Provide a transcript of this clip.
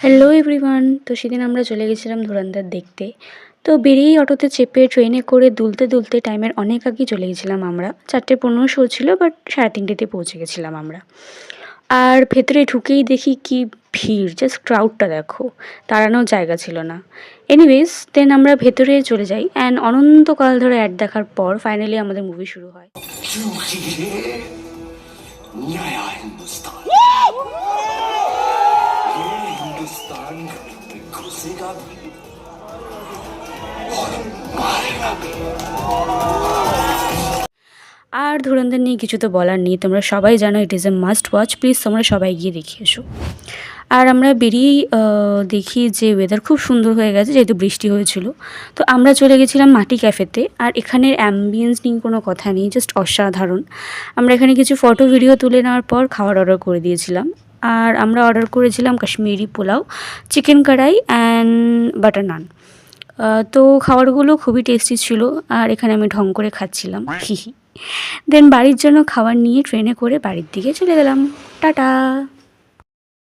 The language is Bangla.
Hello everyone. তো সেদিন আমরা চলে গেছিলাম ধুরন্ধর দেখতে। তো বেরিয়েই অটোতে চেপে ট্রেনে করে দুলতে দুলতে টাইমের অনেক আগেই চলে গেছিলাম আমরা। 4:15 শো ছিল, বাট 3:30তে পৌঁছে গেছিলাম আমরা। আর ভেতরে ঢুকেই দেখি কি ভিড়, জাস্ট ক্রাউডটা দেখো, দাঁড়ানোর জায়গা ছিল না। এনিওয়েজ দেন আমরা ভেতরে চলে যাই অ্যান্ড অনন্তকাল ধরে অ্যাড দেখার পর ফাইনালি আমাদের মুভি শুরু হয়। नया हिंदुस्तान ये हिंदुस्तान घुसेगा भी और मारेगा भी। আর ধুরন্ধর নিয়ে কিছু তো বলার নেই, তোমরা সবাই জানো it is a must watch. Please তোমরা সবাই গিয়ে দেখে এসো। আর আমরা বেরিয়েই দেখি যে ওয়েদার খুব সুন্দর হয়ে গেছে, যেহেতু বৃষ্টি হয়েছিল। তো আমরা চলে গেছিলাম মাটি ক্যাফেতে। আর এখানের অ্যাম্বিয়েন্স নিয়ে কোনো কথা নেই, জাস্ট অসাধারণ। আমরা এখানে কিছু ফটো ভিডিও তুলে নেওয়ার পর খাবার অর্ডার করে দিয়েছিলাম। আর আমরা অর্ডার করেছিলাম কাশ্মীরি পোলাও, চিকেন কড়াই অ্যান্ড বাটার নান। তো খাবারগুলো খুবই টেস্টি ছিল। আর এখানে আমি ঢং করে খাচ্ছিলাম। দেন বাড়ির জন্য খাবার নিয়ে ট্রেনে করে বাড়ির দিকে চলে গেলাম। টাটা।